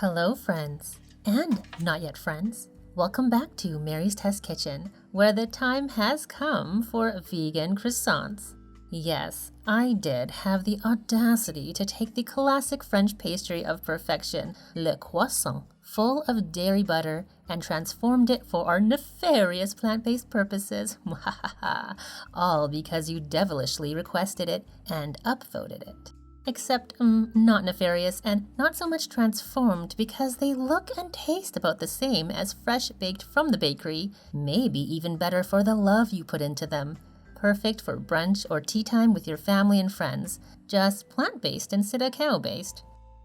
Hello, friends, and not yet friends. Welcome back to Mary's Test Kitchen, where the time has come for vegan croissants. Yes, I did have the audacity to take the classic French pastry of perfection, le croissant, full of dairy butter, and transformed it for our nefarious plant-based purposes. All because you devilishly requested it and upvoted it. Except, not nefarious and not so much transformed because they look and taste about the same as fresh baked from the bakery, maybe even better for the love you put into them. Perfect for brunch or tea time with your family and friends, just plant-based instead of cow-based.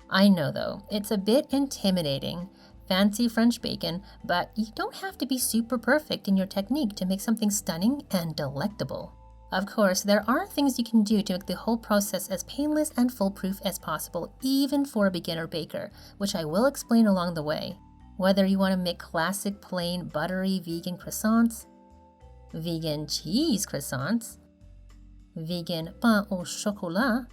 I know though, it's a bit intimidating. Fancy French bacon, but you don't have to be super perfect in your technique to make something stunning and delectable. Of course, there are things you can do to make the whole process as painless and foolproof as possible, even for a beginner baker, which I will explain along the way. Whether you want to make classic plain buttery vegan croissants, vegan cheese croissants, vegan pain au chocolat,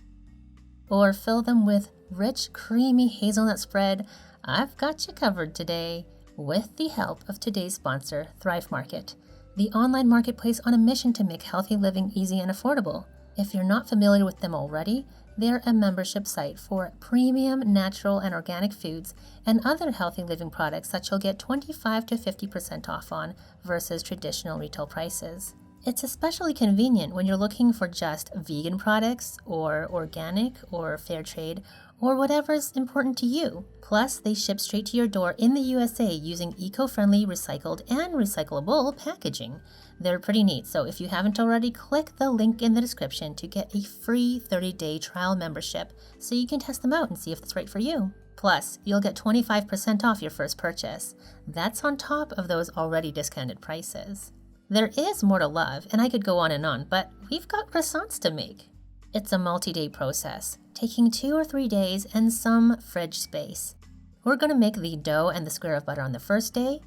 or fill them with rich, creamy hazelnut spread, I've got you covered today, with the help of today's sponsor, Thrive Market, the online marketplace on a mission to make healthy living easy and affordable. If you're not familiar with them already, they're a membership site for premium, natural, and organic foods and other healthy living products that you'll get 25 to 50% off on versus traditional retail prices. It's especially convenient when you're looking for just vegan products or organic or fair trade or whatever's important to you. Plus, they ship straight to your door in the USA using eco-friendly, recycled, and recyclable packaging. They're pretty neat, so if you haven't already, click the link in the description to get a free 30-day trial membership so you can test them out and see if it's right for you. Plus, you'll get 25% off your first purchase. That's on top of those already discounted prices. There is more to love, and I could go on, but we've got croissants to make. It's a multi-day process, taking 2 or 3 days and some fridge space. We're going to make the dough and the square of butter on the first day,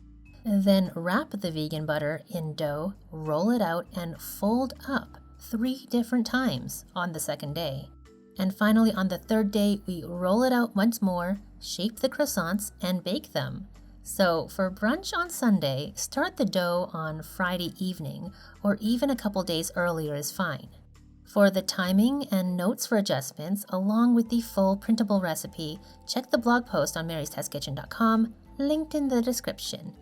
then wrap the vegan butter in dough, roll it out, and fold up 3 different times on the second day. And finally, on the third day, we roll it out once more, shape the croissants, and bake them. So for brunch on Sunday, start the dough on Friday evening, or even a couple days earlier is fine. For the timing and notes for adjustments, along with the full printable recipe, check the blog post on marystestkitchen.com, linked in the description.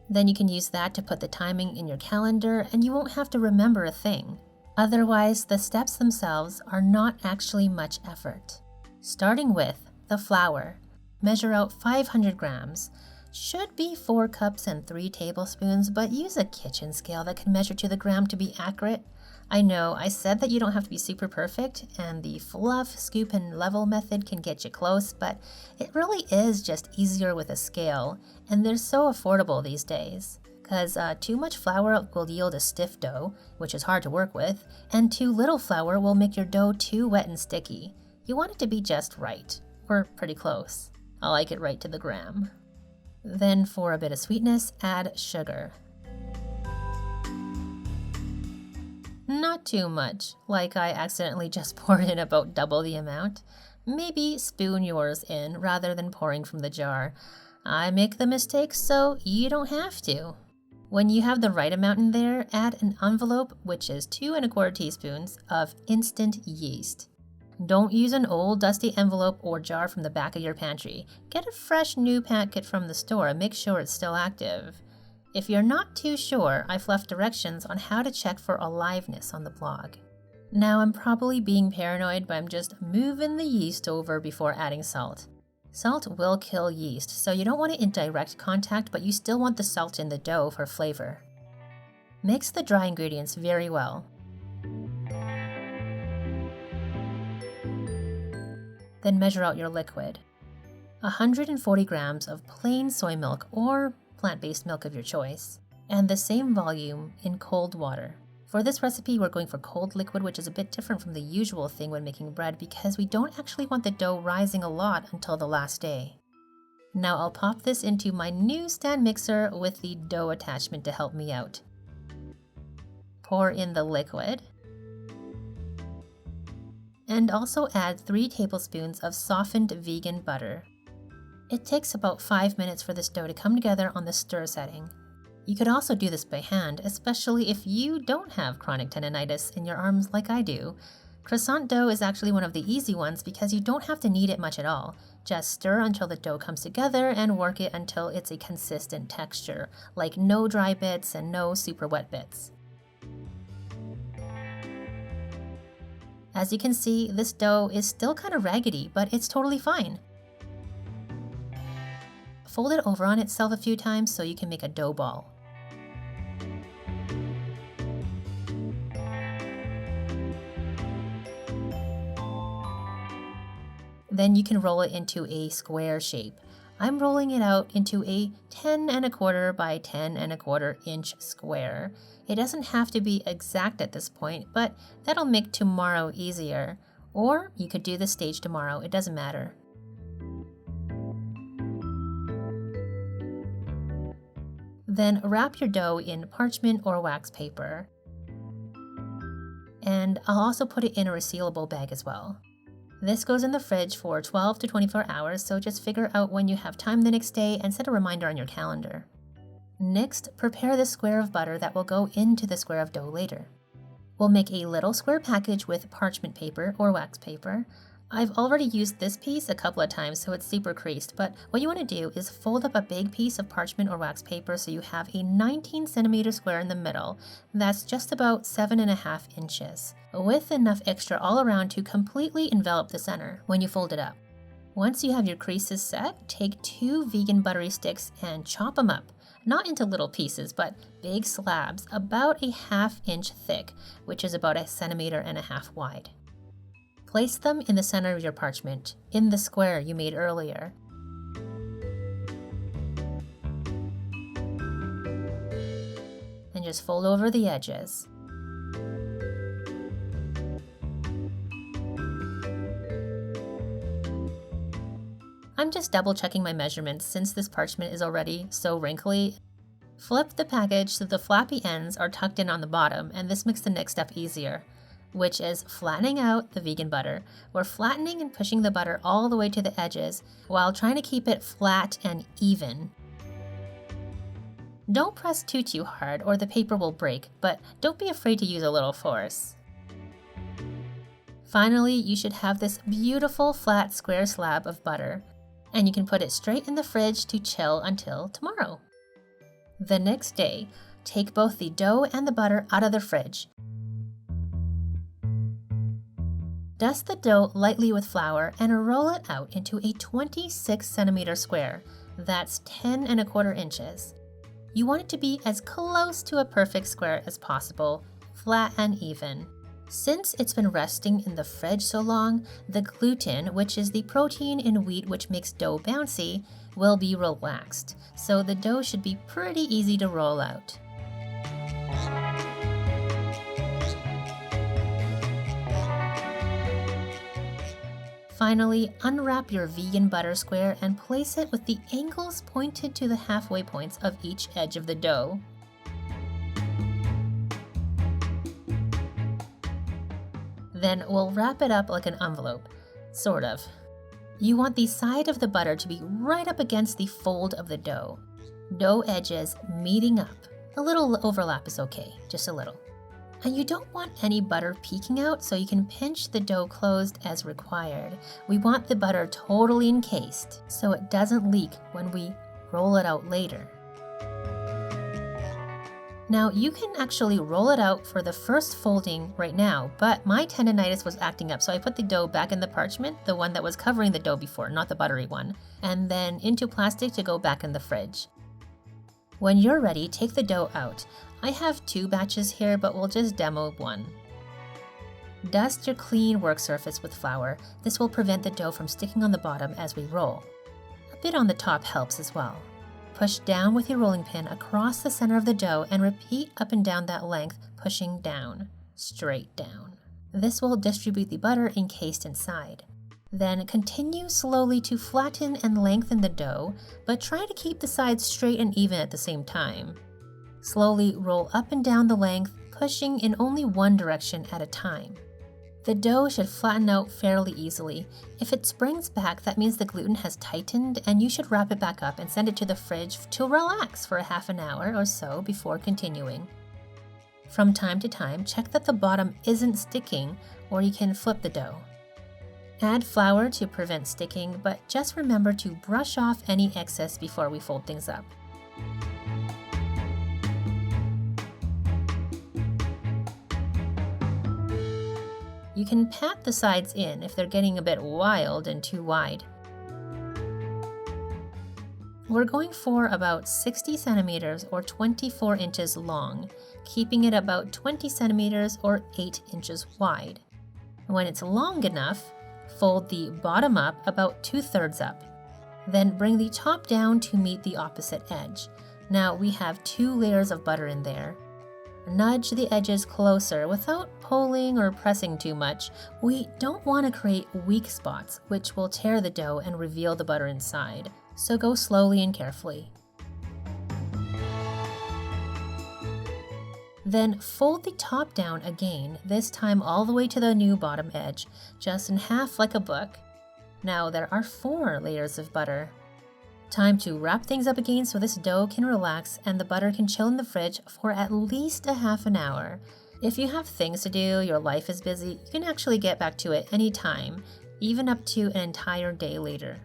Then you can use that to put the timing in your calendar and you won't have to remember a thing. Otherwise, the steps themselves are not actually much effort. Starting with the flour. Measure out 500 grams. Should be 4 cups and 3 tablespoons, but use a kitchen scale that can measure to the gram to be accurate. I know I said that you don't have to be super perfect, and the fluff, scoop, and level method can get you close, but it really is just easier with a scale, and they're so affordable these days. Because too much flour will yield a stiff dough, which is hard to work with, and too little flour will make your dough too wet and sticky. You want it to be just right, or pretty close. I like it right to the gram. Then for a bit of sweetness, add sugar. Not too much, like I accidentally just poured in about double the amount. Maybe spoon yours in rather than pouring from the jar. I make the mistake so you don't have to. When you have the right amount in there, add an envelope, which is 2 1/4 teaspoons, of instant yeast. Don't use an old dusty envelope or jar from the back of your pantry. Get a fresh new packet from the store and make sure it's still active. If you're not too sure, I've left directions on how to check for aliveness on the blog. Now I'm probably being paranoid, but I'm just moving the yeast over before adding salt. Salt will kill yeast, so you don't want it in direct contact, but you still want the salt in the dough for flavor. Mix the dry ingredients very well. Then measure out your liquid. 140 grams of plain soy milk or plant-based milk of your choice, and the same volume in cold water. For this recipe, we're going for cold liquid, which is a bit different from the usual thing when making bread because we don't actually want the dough rising a lot until the last day. Now I'll pop this into my new stand mixer with the dough attachment to help me out. Pour in the liquid, and also add 3 tablespoons of softened vegan butter. It takes about 5 minutes for this dough to come together on the stir setting. You could also do this by hand, especially if you don't have chronic tendonitis in your arms like I do. Croissant dough is actually one of the easy ones because you don't have to knead it much at all. Just stir until the dough comes together and work it until it's a consistent texture, like no dry bits and no super wet bits. As you can see, this dough is still kind of raggedy, but it's totally fine. Fold it over on itself a few times so you can make a dough ball. Then you can roll it into a square shape. I'm rolling it out into a 10¼ by 10¼ inch square. It doesn't have to be exact at this point, but that'll make tomorrow easier. Or you could do this stage tomorrow, it doesn't matter. Then wrap your dough in parchment or wax paper. And I'll also put it in a resealable bag as well. This goes in the fridge for 12 to 24 hours, so just figure out when you have time the next day and set a reminder on your calendar. Next, prepare the square of butter that will go into the square of dough later. We'll make a little square package with parchment paper or wax paper. I've already used this piece a couple of times, so it's super creased, but what you want to do is fold up a big piece of parchment or wax paper so you have a 19cm square in the middle. That's just about 7½ inches, with enough extra all around to completely envelop the center when you fold it up. Once you have your creases set, take 2 vegan buttery sticks and chop them up. Not into little pieces, but big slabs about a ½ inch thick, which is about 1.5 centimeters wide. Place them in the center of your parchment, in the square you made earlier. And just fold over the edges. I'm just double checking my measurements since this parchment is already so wrinkly. Flip the package so the flappy ends are tucked in on the bottom, and this makes the next step easier, which is flattening out the vegan butter. We're flattening and pushing the butter all the way to the edges while trying to keep it flat and even. Don't press too hard or the paper will break, but don't be afraid to use a little force. Finally, you should have this beautiful flat square slab of butter, and you can put it straight in the fridge to chill until tomorrow. The next day, take both the dough and the butter out of the fridge. Dust the dough lightly with flour and roll it out into a 26cm square. That's 10¼ inches. You want it to be as close to a perfect square as possible, flat and even. Since it's been resting in the fridge so long, the gluten, which is the protein in wheat which makes dough bouncy, will be relaxed, so the dough should be pretty easy to roll out. Finally, unwrap your vegan butter square and place it with the angles pointed to the halfway points of each edge of the dough. Then we'll wrap it up like an envelope, sort of. You want the side of the butter to be right up against the fold of the dough. Dough edges meeting up. A little overlap is okay, just a little. And you don't want any butter peeking out, so you can pinch the dough closed as required. We want the butter totally encased so it doesn't leak when we roll it out later. Now you can actually roll it out for the first folding right now, but my tendonitis was acting up, so I put the dough back in the parchment, the one that was covering the dough before, not the buttery one, and then into plastic to go back in the fridge. When you're ready, take the dough out. I have 2 batches here, but we'll just demo one. Dust your clean work surface with flour. This will prevent the dough from sticking on the bottom as we roll. A bit on the top helps as well. Push down with your rolling pin across the center of the dough and repeat up and down that length, pushing down, straight down. This will distribute the butter encased inside. Then continue slowly to flatten and lengthen the dough, but try to keep the sides straight and even at the same time. Slowly roll up and down the length, pushing in only one direction at a time. The dough should flatten out fairly easily. If it springs back, that means the gluten has tightened, and you should wrap it back up and send it to the fridge to relax for a half an hour or so before continuing. From time to time, check that the bottom isn't sticking, or you can flip the dough. Add flour to prevent sticking, but just remember to brush off any excess before we fold things up. You can pat the sides in if they're getting a bit wild and too wide. We're going for about 60 centimeters or 24 inches long, keeping it about 20 centimeters or 8 inches wide. When it's long enough, fold the bottom up about 2/3 up. Then bring the top down to meet the opposite edge. Now we have 2 layers of butter in there. Nudge the edges closer without pulling or pressing too much. We don't want to create weak spots, which will tear the dough and reveal the butter inside, so go slowly and carefully. Then fold the top down again, this time all the way to the new bottom edge, just in half like a book. Now there are 4 layers of butter. Time to wrap things up again so this dough can relax and the butter can chill in the fridge for at least a half an hour. If you have things to do, your life is busy, you can actually get back to it anytime, even up to an entire day later.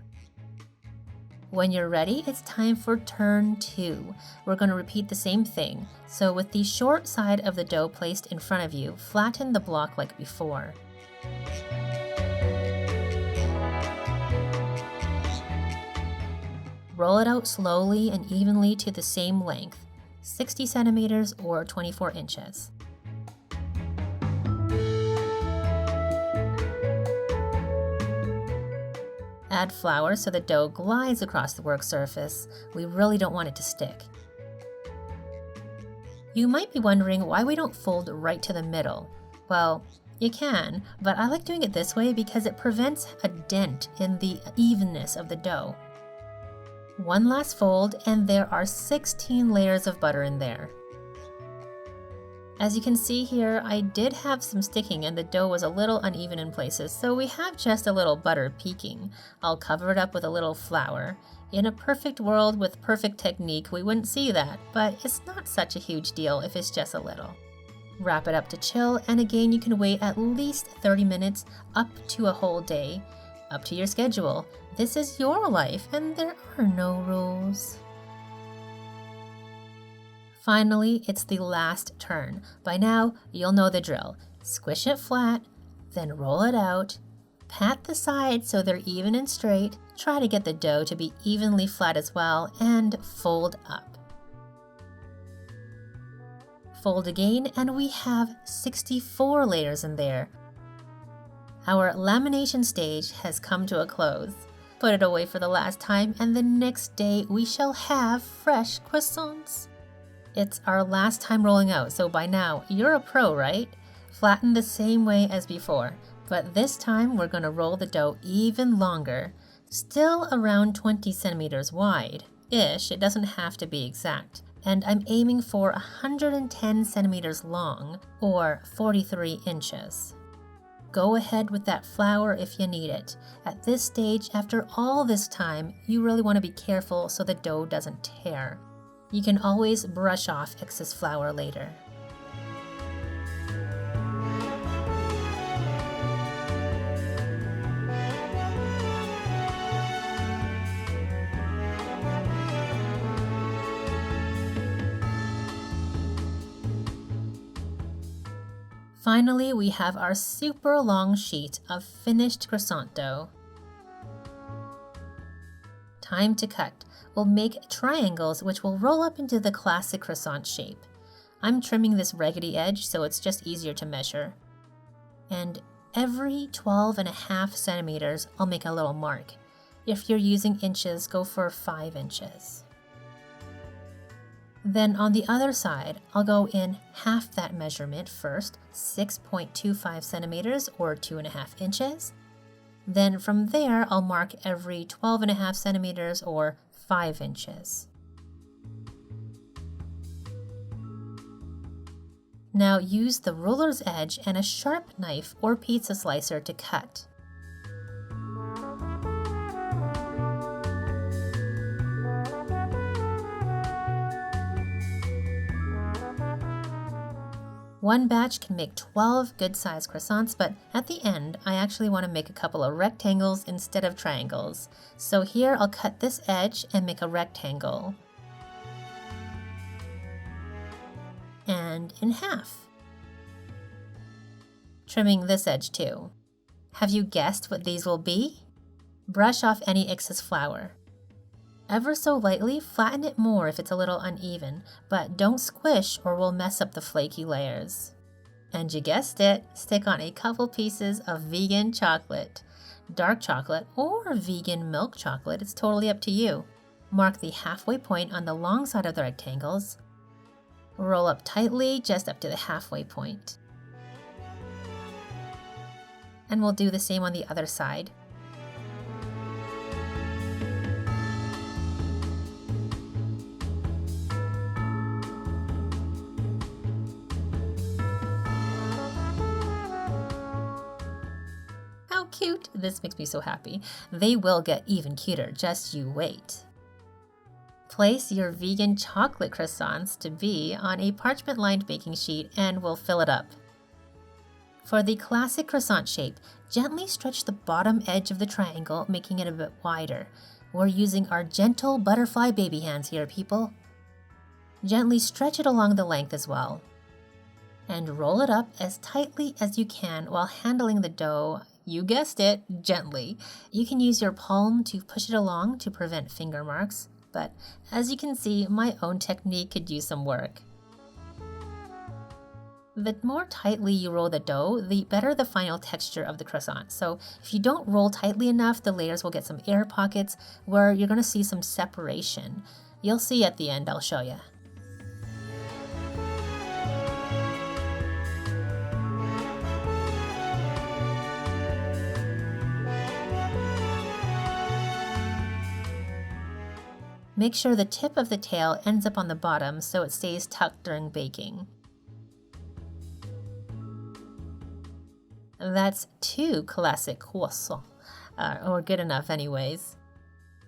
When you're ready, it's time for turn 2. We're going to repeat the same thing. So with the short side of the dough placed in front of you, flatten the block like before. Roll it out slowly and evenly to the same length, 60 centimeters or 24 inches. Add flour so the dough glides across the work surface. We really don't want it to stick. You might be wondering why we don't fold right to the middle. Well, you can, but I like doing it this way because it prevents a dent in the evenness of the dough. One last fold, and there are 16 layers of butter in there. As you can see here, I did have some sticking and the dough was a little uneven in places, so we have just a little butter peeking. I'll cover it up with a little flour. In a perfect world with perfect technique, we wouldn't see that, but it's not such a huge deal if it's just a little. Wrap it up to chill, and again you can wait at least 30 minutes up to a whole day. Up to your schedule. This is your life and there are no rules. Finally, it's the last turn. By now, you'll know the drill. Squish it flat, then roll it out. Pat the sides so they're even and straight. Try to get the dough to be evenly flat as well, and fold up. Fold again, and we have 64 layers in there. Our lamination stage has come to a close. Put it away for the last time, and the next day we shall have fresh croissants. It's our last time rolling out, so by now you're a pro, right? Flatten the same way as before, but this time we're going to roll the dough even longer, still around 20 centimeters wide-ish. It doesn't have to be exact. And I'm aiming for 110 centimeters long, or 43 inches. Go ahead with that flour if you need it. At this stage, after all this time, you really want to be careful so the dough doesn't tear. You can always brush off excess flour later. Finally, we have our super long sheet of finished croissant dough. Time to cut. We'll make triangles which will roll up into the classic croissant shape. I'm trimming this raggedy edge so it's just easier to measure. And every 12.5 centimeters, I'll make a little mark. If you're using inches, go for 5 inches. Then on the other side, I'll go in half that measurement first, 6.25 centimeters or 2.5 inches. Then from there, I'll mark every 12.5 centimeters or 5 inches. Now use the ruler's edge and a sharp knife or pizza slicer to cut. One batch can make 12 good-sized croissants, but at the end, I actually want to make a couple of rectangles instead of triangles. So here I'll cut this edge and make a rectangle. And in half. Trimming this edge too. Have you guessed what these will be? Brush off any excess flour. Ever so lightly, flatten it more if it's a little uneven, but don't squish or we'll mess up the flaky layers. And you guessed it, stick on a couple pieces of vegan chocolate. Dark chocolate or vegan milk chocolate, it's totally up to you. Mark the halfway point on the long side of the rectangles. Roll up tightly just up to the halfway point. And we'll do the same on the other side. How cute! This makes me so happy. They will get even cuter, just you wait. Place your vegan chocolate croissants to be on a parchment-lined baking sheet and we'll fill it up. For the classic croissant shape, gently stretch the bottom edge of the triangle, making it a bit wider. We're using our gentle butterfly baby hands here, people. Gently stretch it along the length as well. And roll it up as tightly as you can while handling the dough, you guessed it, gently. You can use your palm to push it along to prevent finger marks. But as you can see, my own technique could use some work. The more tightly you roll the dough, the better the final texture of the croissant. So if you don't roll tightly enough, the layers will get some air pockets where you're going to see some separation. You'll see at the end, I'll show you. Make sure the tip of the tail ends up on the bottom so it stays tucked during baking. That's 2 classic croissants, or good enough anyways.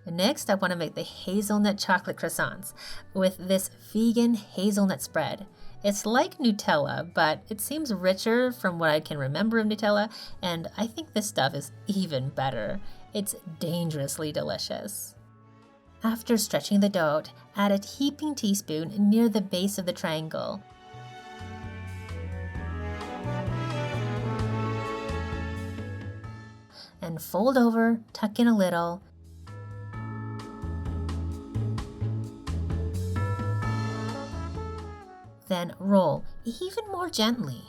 Next, I want to make the hazelnut chocolate croissants with this vegan hazelnut spread. It's like Nutella, but it seems richer from what I can remember of Nutella, and I think this stuff is even better. It's dangerously delicious. After stretching the dough out, add a heaping teaspoon near the base of the triangle. And fold over, tuck in a little. Then roll even more gently.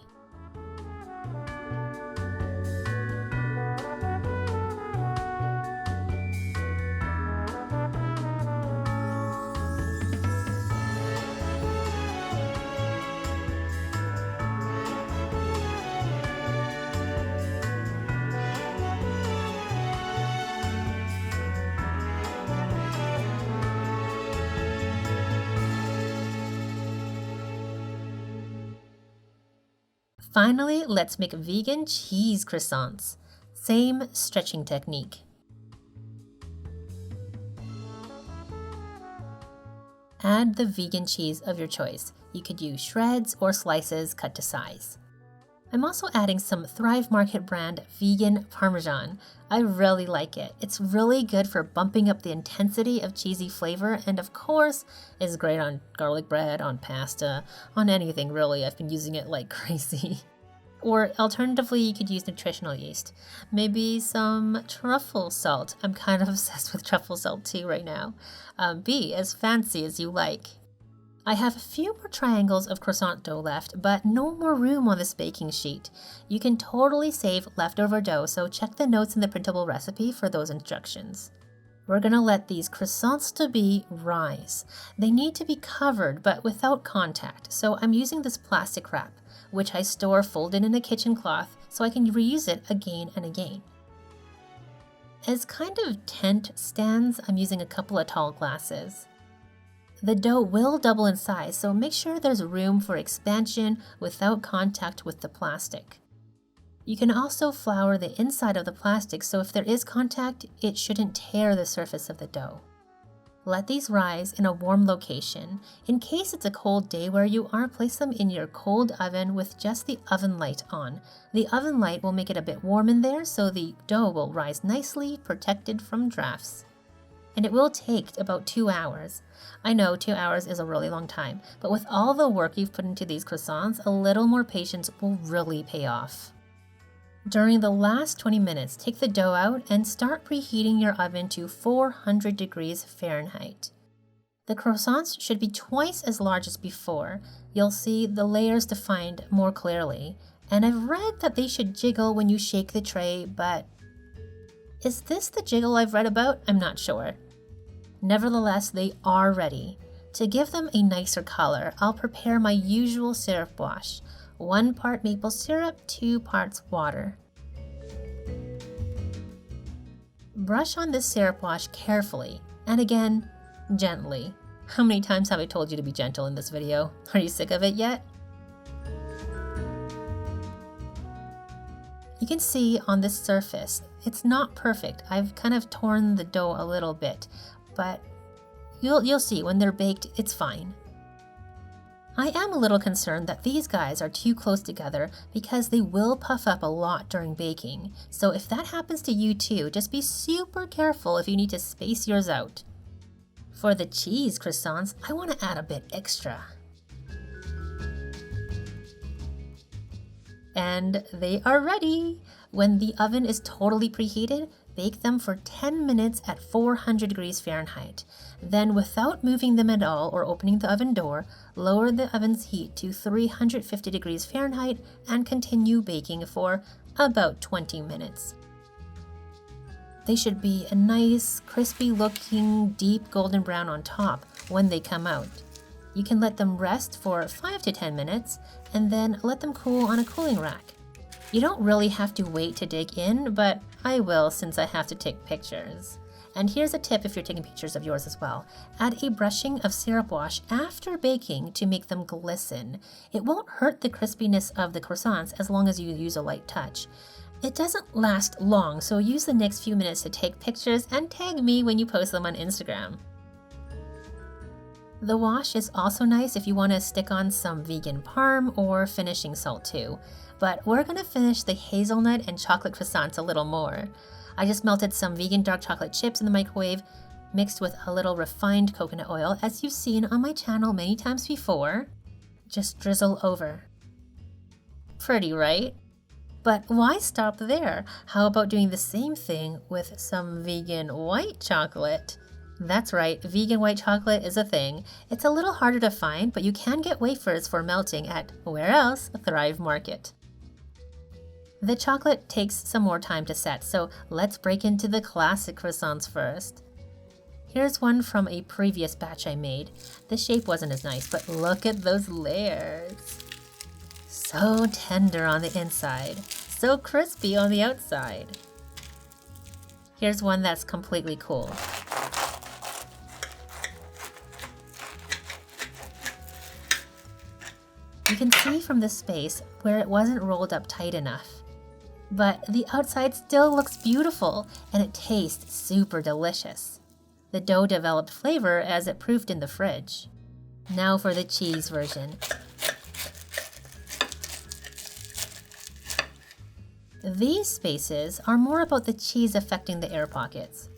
Finally, let's make vegan cheese croissants. Same stretching technique. Add the vegan cheese of your choice. You could use shreds or slices cut to size. I'm also adding some Thrive Market brand vegan Parmesan. I really like it. It's really good for bumping up the intensity of cheesy flavor and of course is great on garlic bread, on pasta, on anything really. I've been using it like crazy. Or alternatively, you could use nutritional yeast. Maybe some truffle salt. I'm kind of obsessed with truffle salt too right now. Be as fancy as you like. I have a few more triangles of croissant dough left, but no more room on this baking sheet. You can totally save leftover dough, so check the notes in the printable recipe for those instructions. We're going to let these croissants to be rise. They need to be covered, but without contact, so I'm using this plastic wrap, which I store folded in a kitchen cloth so I can reuse it again and again. As kind of tent stands, I'm using a couple of tall glasses. The dough will double in size, so make sure there's room for expansion without contact with the plastic. You can also flour the inside of the plastic, so if there is contact, it shouldn't tear the surface of the dough. Let these rise in a warm location. In case it's a cold day where you are, place them in your cold oven with just the oven light on. The oven light will make it a bit warm in there, so the dough will rise nicely, protected from drafts. And it will take about 2 hours. I know 2 hours is a really long time, but with all the work you've put into these croissants, a little more patience will really pay off. During the last 20 minutes, take the dough out and start preheating your oven to 400 degrees Fahrenheit. The croissants should be twice as large as before. You'll see the layers defined more clearly. And I've read that they should jiggle when you shake the tray, but is this the jiggle I've read about? I'm not sure. Nevertheless, they are ready. To give them a nicer color, I'll prepare my usual syrup wash. 1 part maple syrup, 2 parts water. Brush on this syrup wash carefully, and again, gently. How many times have I told you to be gentle in this video? Are you sick of it yet? You can see on this surface, it's not perfect. I've kind of torn the dough a little bit, but you'll see when they're baked, it's fine. I am a little concerned that these guys are too close together because they will puff up a lot during baking. So if that happens to you too, just be super careful if you need to space yours out. For the cheese croissants, I want to add a bit extra. And they are ready! When the oven is totally preheated, bake them for 10 minutes at 400 degrees Fahrenheit. Then, without moving them at all or opening the oven door, lower the oven's heat to 350 degrees Fahrenheit and continue baking for about 20 minutes. They should be a nice, crispy looking, deep golden brown on top when they come out. You can let them rest for 5 to 10 minutes and then let them cool on a cooling rack. You don't really have to wait to dig in, but I will since I have to take pictures. And here's a tip if you're taking pictures of yours as well. Add a brushing of syrup wash after baking to make them glisten. It won't hurt the crispiness of the croissants as long as you use a light touch. It doesn't last long, so use the next few minutes to take pictures and tag me when you post them on Instagram. The wash is also nice if you want to stick on some vegan parm or finishing salt too. But we're going to finish the hazelnut and chocolate croissants a little more. I just melted some vegan dark chocolate chips in the microwave, mixed with a little refined coconut oil, as you've seen on my channel many times before. Just drizzle over. Pretty, right? But why stop there? How about doing the same thing with some vegan white chocolate? That's right, vegan white chocolate is a thing. It's a little harder to find, but you can get wafers for melting at, where else? Thrive Market. The chocolate takes some more time to set, so let's break into the classic croissants first. Here's one from a previous batch I made. The shape wasn't as nice, but look at those layers. So tender on the inside, so crispy on the outside. Here's one that's completely cool. You can see from the space where it wasn't rolled up tight enough. But the outside still looks beautiful, and it tastes super delicious. The dough developed flavor as it proofed in the fridge. Now for the cheese version. These spaces are more about the cheese affecting the air pockets.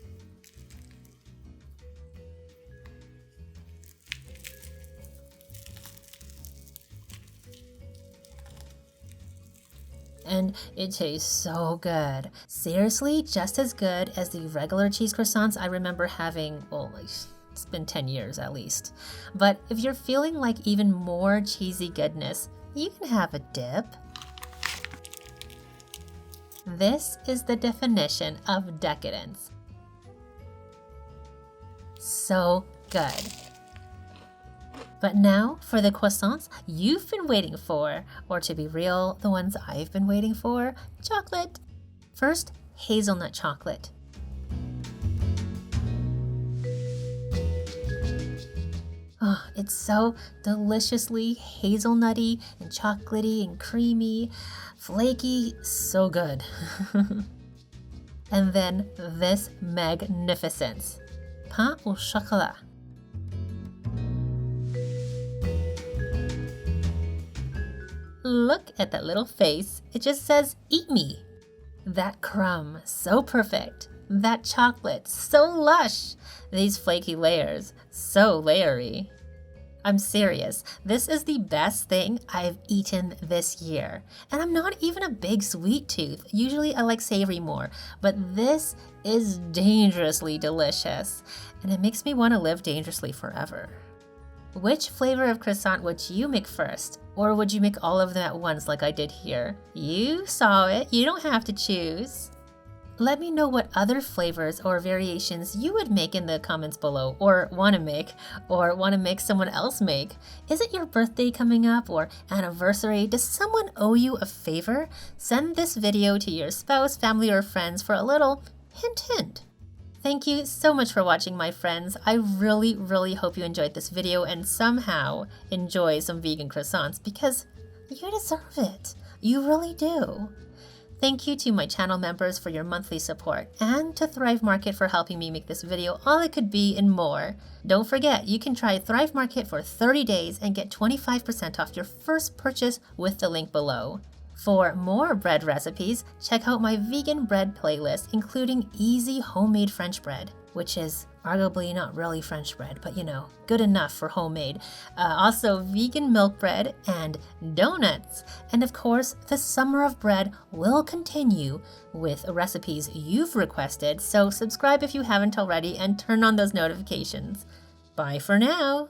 And it tastes so good. Seriously, just as good as the regular cheese croissants I remember having, well, it's been 10 years at least. But if you're feeling like even more cheesy goodness, you can have a dip. This is the definition of decadence. So good. But now for the croissants you've been waiting for, or to be real, the ones I've been waiting for, chocolate. First, hazelnut chocolate. Oh, it's so deliciously hazelnutty and chocolatey and creamy, flaky, so good. And then this magnificence, pain au chocolat. Look at that little face. It just says, eat me. That crumb, so perfect. That chocolate, so lush. These flaky layers, so layery. I'm serious. This is the best thing I've eaten this year. And I'm not even a big sweet tooth. Usually I like savory more, but this is dangerously delicious. And it makes me want to live dangerously forever. Which flavor of croissant would you make first? Or would you make all of them at once like I did here? You saw it. You don't have to choose. Let me know what other flavors or variations you would make in the comments below, or want to make someone else make. Is it your birthday coming up or anniversary? Does someone owe you a favor? Send this video to your spouse, family, or friends for a little hint hint. Thank you so much for watching, my friends. I really hope you enjoyed this video and somehow enjoy some vegan croissants, because you deserve it. You really do. Thank you to my channel members for your monthly support, and to Thrive Market for helping me make this video all it could be and more. Don't forget, you can try Thrive Market for 30 days and get 25% off your first purchase with the link below. For more bread recipes, check out my vegan bread playlist, including easy homemade French bread, which is arguably not really French bread, but you know, good enough for homemade. Also vegan milk bread and donuts. And of course, the summer of bread will continue with recipes you've requested, so subscribe if you haven't already and turn on those notifications. Bye for now.